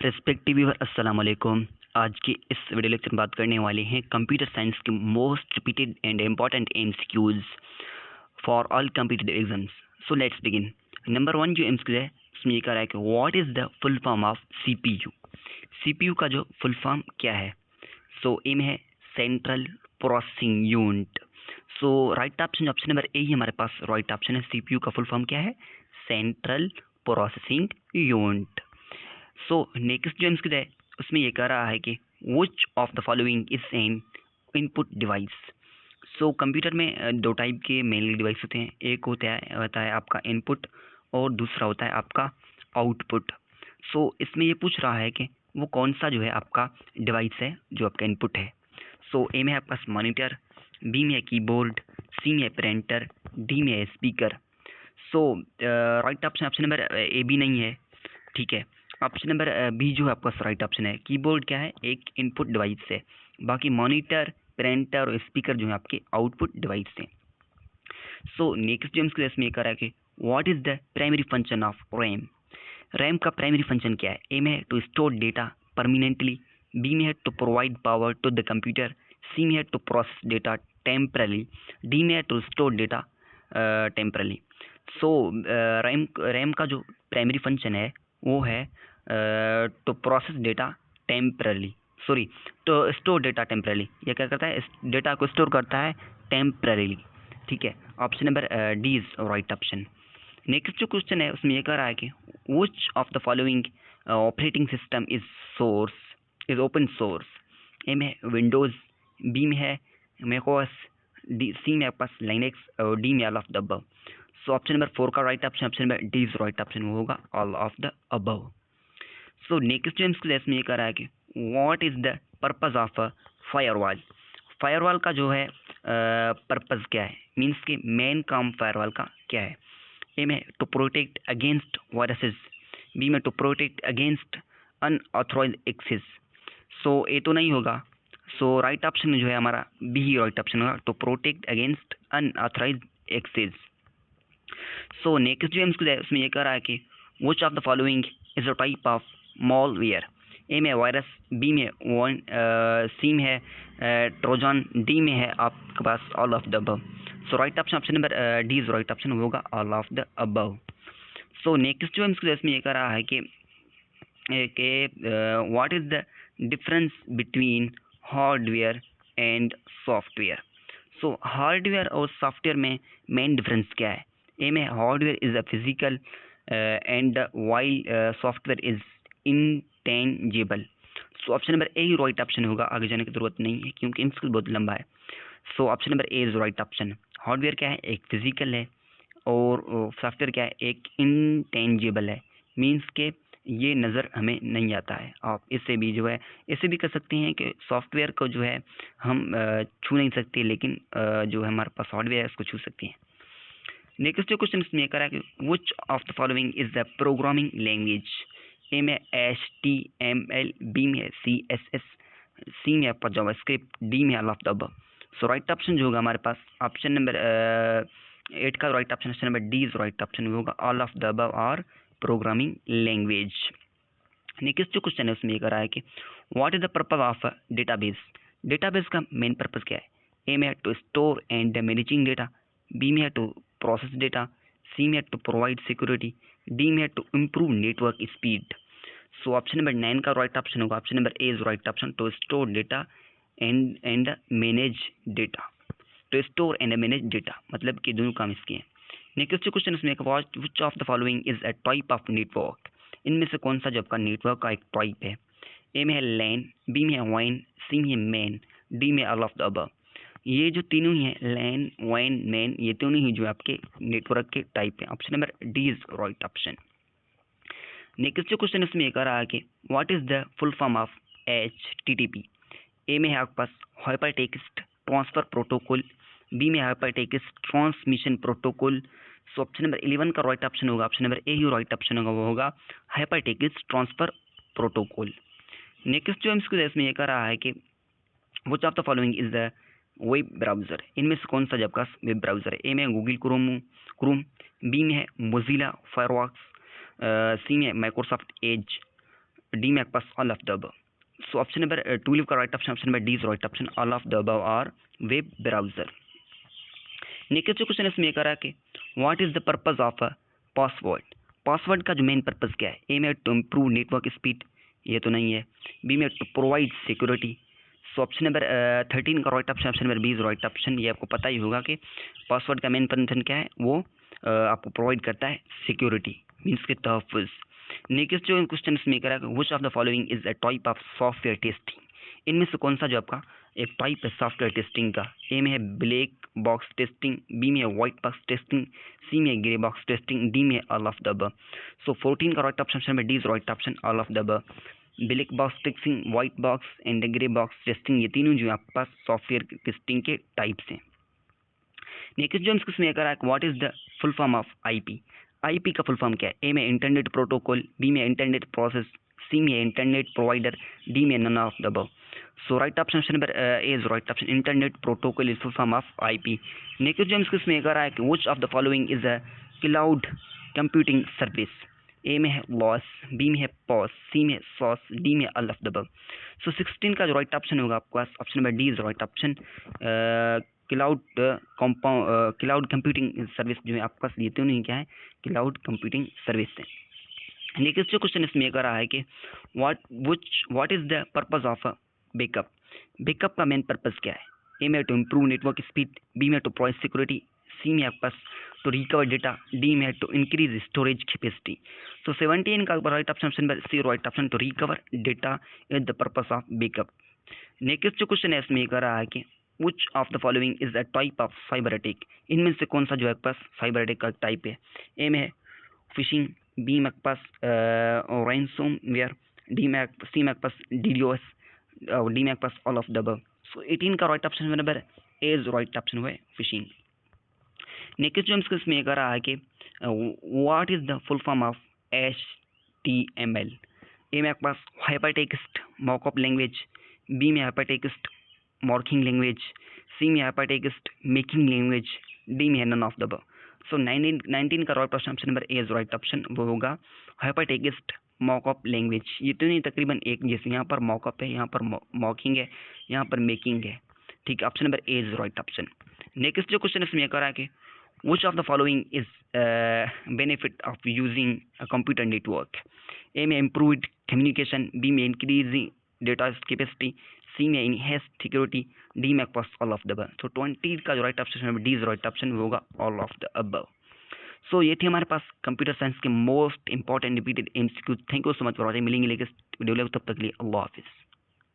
Respective viewer अस्सलाम वालेकुम। आज की इस वीडियो लेक्चर में बात करने वाले हैं कंप्यूटर साइंस के most repeated and important MCQs for all competitive exams. So let's begin. Number 1 जो एमसीक्यू है उसमें ये कह रहा है कि what is the full form of CPU. CPU का जो फुल फॉर्म क्या है? सो एम है central processing unit. So right option number A ही हमारे पास राइट ऑप्शन है। सीपीयू का फुल फॉर्म क्या है? Central processing unit. So next जो एमसीक्यू है उसमें ये कह रहा है कि which of the following is an input device. So computer में दो टाइप के मेनली डिवाइस होते हैं। एक होता है आपका इनपुट और दूसरा होता है आपका आउटपुट। सो इसमें ये पूछ रहा है कि वो कौन सा जो है आपका डिवाइस है जो आपका इनपुट है। सो ए में है आपका मॉनिटर, बी में है कीबोर्ड, सी में है प्रिंटर, डी में है speaker. So right option number A B नहीं है, ठीक है। ऑप्शन नंबर बी जो है आपका राइट ऑप्शन है। कीबोर्ड क्या है? एक इनपुट डिवाइस है। बाकी मॉनिटर, प्रिंटर और स्पीकर जो है आपके आउटपुट डिवाइस हैं। सो नेक्स्ट जो हमको इसमें कह रहा है कि what is the primary function of RAM. RAM का प्राइमरी फंक्शन क्या है? ए में है to store data permanently, B में है to provide power to the computer, C में है to process data temporarily, D में है to store data temporarily. So RAM का जो प्राइमरी फंक्शन है वो है to process data temporarily, sorry to store data temporarily. यह क्या करता है? डेटा को स्टोर करता है टेम्परली, ठीक है। Option number D is right option. Next जो क्वेश्चन है उसमें यह कह रहा है कि which of the following operating system is open source. A में विंडोज़, बी में है मैकओएस, डी सी में आपके पास लाइनेक्स और डी में all of the above. So option number 4 का right option option number D is right option होगा all of the above. So next जो इसमें ये कह रहा है कि what is the purpose of a firewall. Firewall का जो है पर्पज क्या है, मीन्स कि मेन काम फायरवॉल का क्या है? ए में to protect against viruses, B में to protect against unauthorized access. So A तो नहीं होगा। सो राइट ऑप्शन जो है हमारा बी ही राइट ऑप्शन होगा, to protect against unauthorized access. So next जो है उसमें ये कह रहा है कि which of the following is a type of malware. A में वायरस, बी में सी में है ट्रोजन, डी में है आपके पास all of the above. So right option option number D is right option होगा all of the above. So next जो इसमें ये कह रहा है कि what is the difference between hardware and software. So hardware और सॉफ्टवेयर में मेन डिफरेंस क्या है? ए में hardware is a physical and while software is intangible. So option number A ही राइट ऑप्शन होगा, आगे जाने की जरूरत नहीं है क्योंकि इनका बहुत लंबा है। सो option number A is right option. Hardware क्या है? एक फिजिकल है और सॉफ्टवेयर क्या है? एक इंटेंजिबल है, मीन्स के ये नज़र हमें नहीं आता है। आप इससे भी जो है इससे भी कर सकते हैं कि सॉफ्टवेयर को जो है हम छू नहीं सकते, लेकिन जो है हमारे पास हार्डवेयर है उसको छू सकते हैं। नेक्स्ट जो क्वेश्चन इसमें करा कि which of the following is the programming language. A में HTML, बी में CSS, सी में आपका जावास्क्रिप्ट, डी में all of the above. So right option जो होगा हमारे पास ऑप्शन नंबर 8 का right option option number D is right option होगा ऑल ऑफ द अबव और प्रोग्रामिंग लैंग्वेज। नेक्स्ट जो क्वेश्चन है उसमें ये कह रहा है कि what is the purpose of database. Database का मेन पर्पज क्या है? ए में to store and managing data, B में टू प्रोसेस डेटा, सी में टू प्रोवाइड सिक्योरिटी, डी में to improve network speed. So option number 9 का right option होगा option number A is right option, to store data and manage data. To store and manage data मतलब कि दोनों काम इसके हैं। नेक्स्ट क्वेश्चन इसमें which of the following is a type of network. इनमें से कौन सा जो आपका नेटवर्क का एक टाइप है? ए में है लैन, बी में है वाइन, सी में है मैन, डी में ऑल ऑफ द अबव। ये जो तीनों ही हैं लैन, वाइन, मैन, ये तीनों ही जो आपके नेटवर्क के टाइप हैं। Option number D is right option. Next जो क्वेश्चन इसमें कह रहा है कि what is the full form of HTTP। ए में है आपके पास हाइपरटेक्स्ट ट्रांसफर प्रोटोकॉल, बी में हाइपरटेक्स्ट ट्रांसमिशन प्रोटोकॉल। सो ऑप्शन नंबर 11 का राइट ऑप्शन होगा ऑप्शन नंबर ए ही राइट ऑप्शन होगा, वो होगा हाइपरटेक्स्ट ट्रांसफर प्रोटोकॉल। नेक्स्ट जो इसमें ये कह रहा है कि which of the following is the web browser. इनमें से कौन सा जब का वेब ब्राउज़र है? ए में गूगल क्रोम, बी में है मोजिला फायरफॉक्स, सी में माइक्रोसॉफ्ट एज, डी में आपके पास all of the above. So option number टूलिप का right option, option number D is right option, all of the above are web browser. Next जो question इसमें ये करा कि what is the purpose of a password. Password का जो main purpose क्या है? ए में टू इम्प्रूव नेटवर्क स्पीड, ये तो नहीं है। बी में to provide security. So option number 13 का right option, option number B is right option. ये आपको पता ही होगा कि पासवर्ड का मेन फंक्शन क्या है, वो आपको प्रोवाइड करता है सिक्योरिटी, मीन्स के तहफ़्फ़ुज़। नेक्स्ट जो क्वेश्चन इसमें करा कि which of the following is a type of software testing. इनमें से कौन सा जो आपका एक टाइप है सॉफ्टवेयर टेस्टिंग का? ए में है ब्लैक बॉक्स टेस्टिंग, बी में है वाइट बॉक्स टेस्टिंग, सी में है ग्रे बॉक्स टेस्टिंग, डी में है ऑल ऑफ द अबव। सो 14 का राइट ऑप्शन, ऑप्शन में D is right option, all of the above. Black box testing, white box and grey box testing, ये तीनों जो आपके पास सॉफ्टवेयर टेस्टिंग के टाइप्स हैं। नेक्स्ट जो इसमें करा है what is the full form of IP. IP का फुल फॉर्म क्या है? ए में इंटरनेट प्रोटोकॉल, बी में इंटरनेट प्रोसेस, सी में इंटरनेट प्रोवाइडर, डी में none of the above. So right option, option number A is right option, internet protocol is full form of IP. Next जो इसमें करा है कि which of the following is a cloud computing service. A में है IaaS, B में है PaaS, C में सॉस, डी में all of the above. So 16 का जो राइट ऑप्शन होगा आपके पास option number D is right option, cloud computing service जो है आपके पास, ये तो नहीं क्या है, क्लाउड कंप्यूटिंग सर्विस है। नेक्स्ट जो क्वेश्चन इसमें कर रहा है कि what is the purpose of a backup. Backup का मेन पर्पस क्या है? ए में to improve network speed, B में टू प्रोवाइड सिक्योरिटी, सी में आपके पास टू रिकवर डेटा, डी में to increase storage capacity. So 17 का right option, option number C right option, to recover data is the purpose of backup. Next जो question है इसमें कर रहा है कि which of the following is a type of cyber attack। इनमें से कौन सा जो है आपके पास साइबर अटैक का टाइप है? ए में है फिशिंग, बी में आपके पास रैंसमवेयर, डी में सी में आपके पास डीडोस, और डी में आपके पास ऑल ऑफ द अबव। सो 18 का right option number A is right option हुआ फिशिंग। नेक्स्ट जो इसमें ये कर रहा है कि what is the full form of HTML। ए में आपके पास हाइपरटेक्स्ट मॉकअप लैंग्वेज, बी में हाइपरटेक्स्ट मार्किंग लैंग्वेज, सी में हाइपरटेक्स्ट मेकिंग लैंग्वेज, डी में नन ऑफ द अबव। सो 19 का right option, option number A is right option, वो होगा हाइपरटेक्स्ट मॉकअप लैंग्वेज। ये तो नहीं तकरीबन एक जैसे, यहाँ पर मॉकअप है, यहाँ पर मॉकिंग है, यहाँ पर मेकिंग है, ठीक है। Option number A is right option. Next जो क्वेश्चन इसमें करा है कि which of the following is benefit of using a computer network। ए में improved communication, बी में increasing data capacity, सी में enhanced security, डी में पास all of the above। तो 20 का जो right option D is right option होगा all of the above। सो ये थे हमारे पास कंप्यूटर साइंस के most important repeated MCQ। Thank you so much for watching. मिलेंगे लेकिन वीडियो, तब तक के लिए अल्लाह हाफिज़।